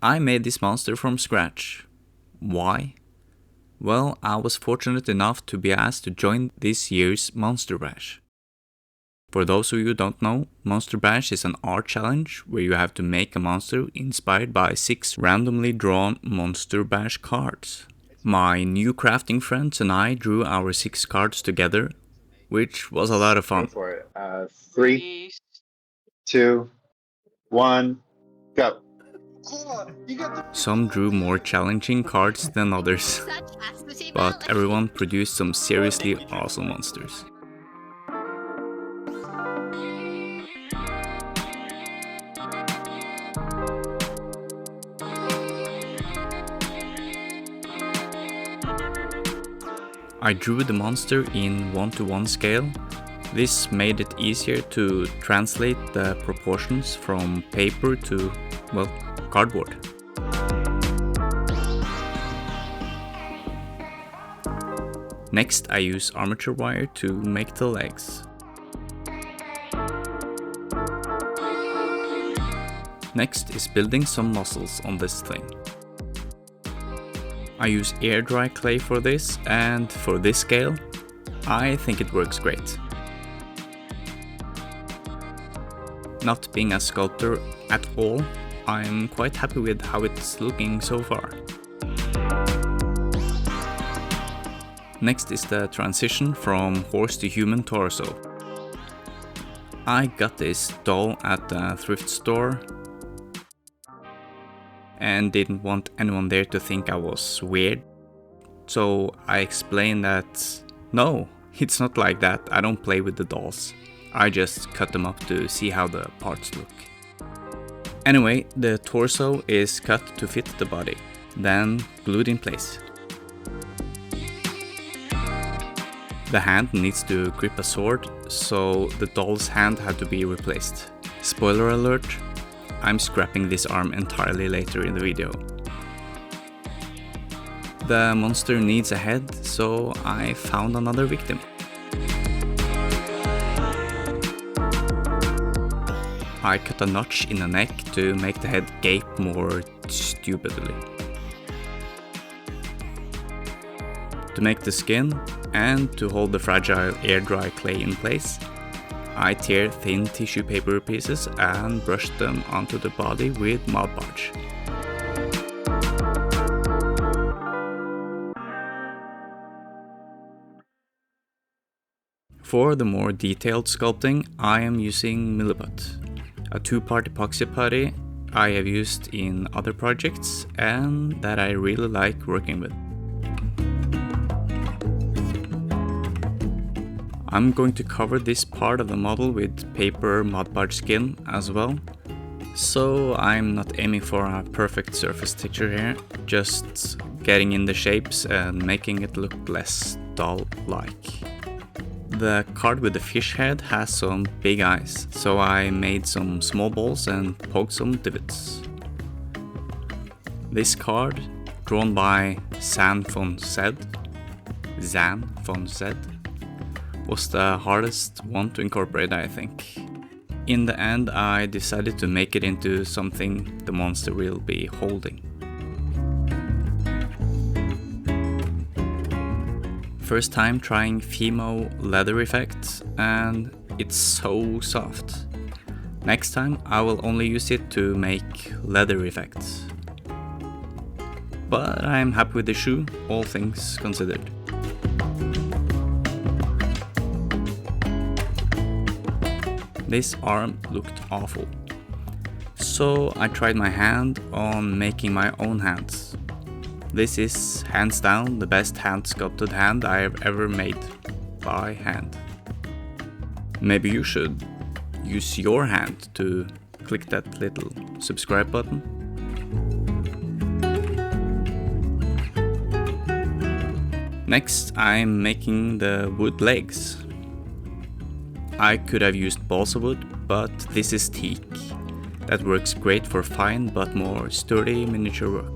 I made this monster from scratch. Why? Well, I was fortunate enough to be asked to join this year's Monster Bash. For those of you who don't know, Monster Bash is an art challenge where you have to make a monster inspired by 6 randomly drawn Monster Bash cards. My new crafting friends and I drew our 6 cards together, which was a lot of fun. Go for it. 3, 2, 1, go. Some drew more challenging cards than others, but everyone produced some seriously awesome monsters. I drew the monster in 1:1 scale. This made it easier to translate the proportions from paper to, well, cardboard. Next, I use armature wire to make the legs. Next is building some muscles on this thing. I use air dry clay for this, and for this scale, I think it works great. Not being a sculptor at all, I'm quite happy with how it's looking so far. Next is the transition from horse to human torso. I got this doll at the thrift store and didn't want anyone there to think I was weird. So I explained that no, it's not like that, I don't play with the dolls. I just cut them up to see how the parts look. Anyway, the torso is cut to fit the body, then glued in place. The hand needs to grip a sword, so the doll's hand had to be replaced. Spoiler alert, I'm scrapping this arm entirely later in the video. The monster needs a head, so I found another victim. I cut a notch in the neck to make the head gape more stupidly. To make the skin, and to hold the fragile air dry clay in place, I tear thin tissue paper pieces and brush them onto the body with Mod Podge. For the more detailed sculpting, I am using Milliput, a 2-part epoxy putty I have used in other projects and that I really like working with. I'm going to cover this part of the model with paper Mod Podge skin as well, so I'm not aiming for a perfect surface texture here, just getting in the shapes and making it look less doll-like. The card with the fish head has some big eyes, so I made some small balls and poked some divots. This card, drawn by Zan von Zed, was the hardest one to incorporate, I think. In the end, I decided to make it into something the monster will be holding. First time trying Fimo leather effect, and it's so soft. Next time I will only use it to make leather effects. But I'm happy with the shoe, all things considered. This arm looked awful, so I tried my hand on making my own hands. This is hands down the best hand sculpted hand I have ever made by hand. Maybe you should use your hand to click that little subscribe button. Next, I'm making the wood legs. I could have used balsa wood, but this is teak. That works great for fine but more sturdy miniature work.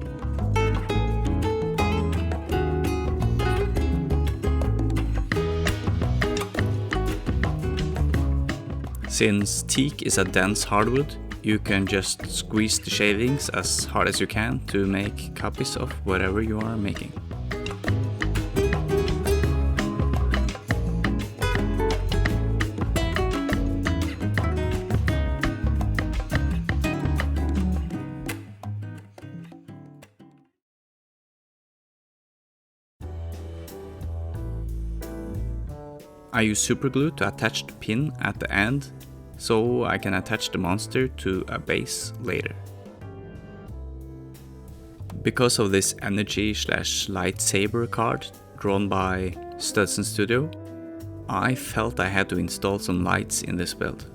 Since teak is a dense hardwood, you can just squeeze the shavings as hard as you can to make copies of whatever you are making. I use superglue to attach the pin at the end, so I can attach the monster to a base later. Because of this energy/lightsaber card drawn by Studson Studio, I felt I had to install some lights in this build.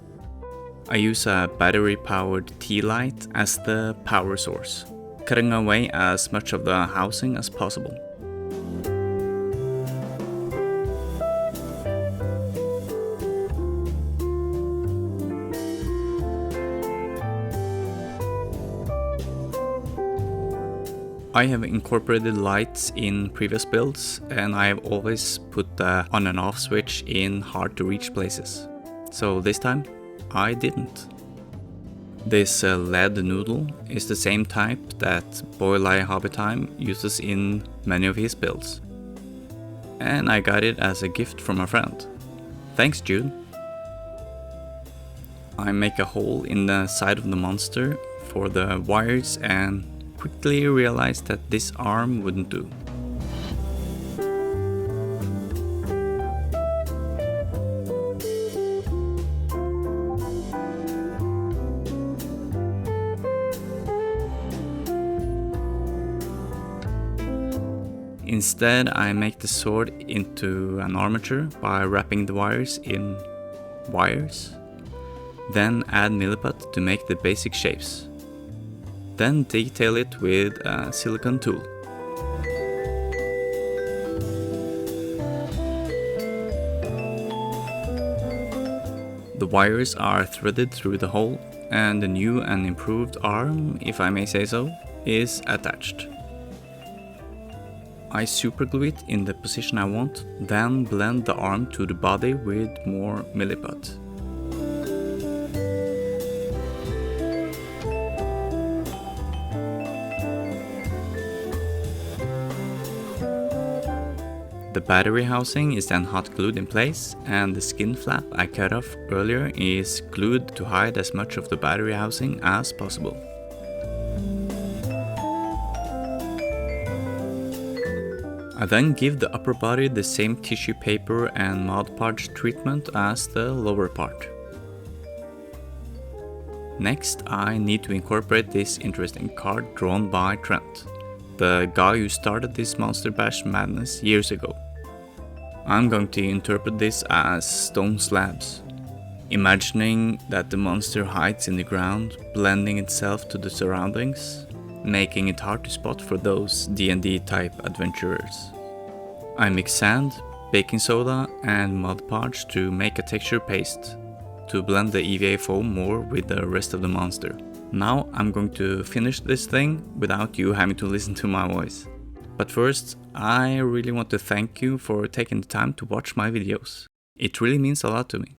I use a battery-powered T-light as the power source, cutting away as much of the housing as possible. I have incorporated lights in previous builds, and I have always put the on and off switch in hard to reach places. So this time, I didn't. This LED noodle is the same type that Boylai Hobbytime uses in many of his builds. And I got it as a gift from a friend. Thanks, Jude. I make a hole in the side of the monster for the wires and quickly realized that this arm wouldn't do. Instead, I make the sword into an armature by wrapping the wires in wires, then add milliput to make the basic shapes. Then detail it with a silicone tool. The wires are threaded through the hole, and the new and improved arm, if I may say so, is attached. I superglue it in the position I want, then blend the arm to the body with more milliput. The battery housing is then hot glued in place, and the skin flap I cut off earlier is glued to hide as much of the battery housing as possible. I then give the upper body the same tissue paper and Mod Podge treatment as the lower part. Next, I need to incorporate this interesting card drawn by Trent, the guy who started this Monster Bash madness years ago. I'm going to interpret this as stone slabs, imagining that the monster hides in the ground, blending itself to the surroundings, making it hard to spot for those D&D type adventurers. I mix sand, baking soda and Mod Podge to make a texture paste to blend the EVA foam more with the rest of the monster. Now I'm going to finish this thing without you having to listen to my voice. But first, I really want to thank you for taking the time to watch my videos. It really means a lot to me.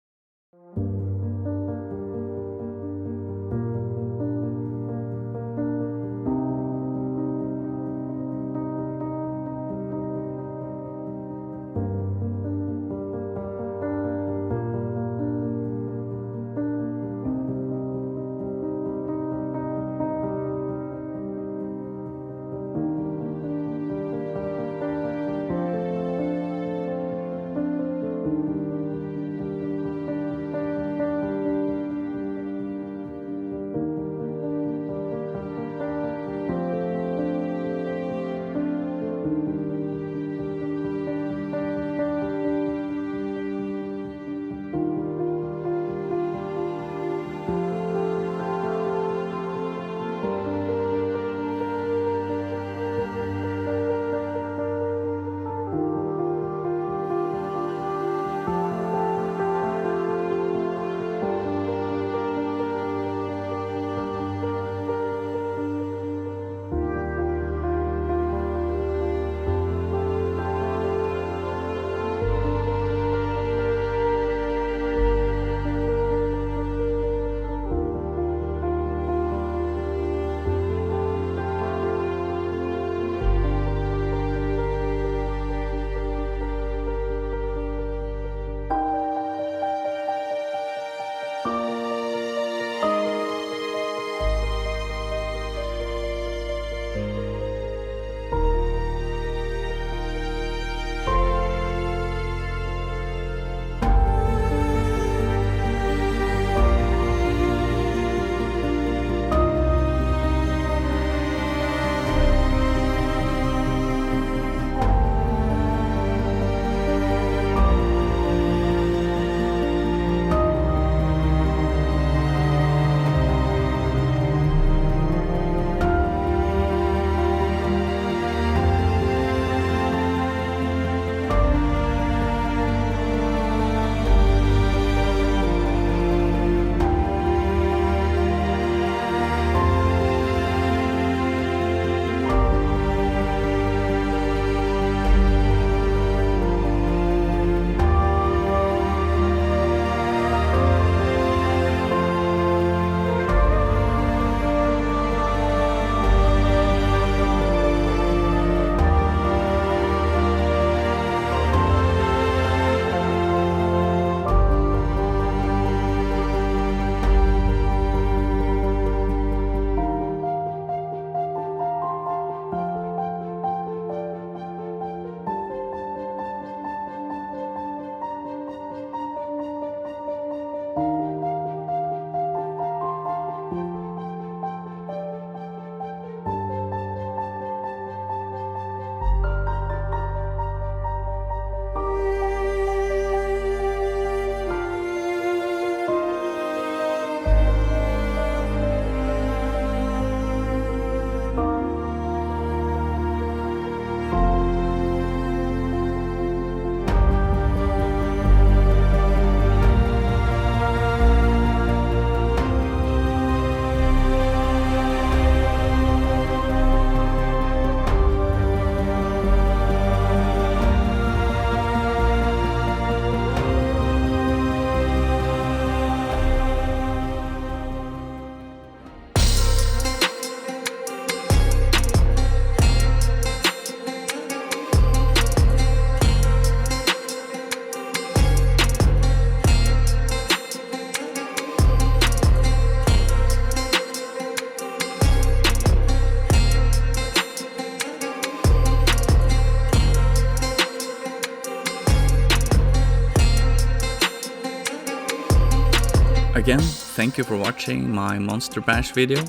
Again, thank you for watching my Monster Bash video.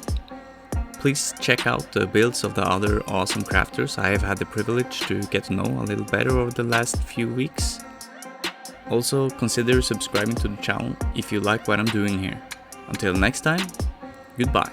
Please check out the builds of the other awesome crafters I have had the privilege to get to know a little better over the last few weeks. Also, consider subscribing to the channel if you like what I'm doing here. Until next time, goodbye.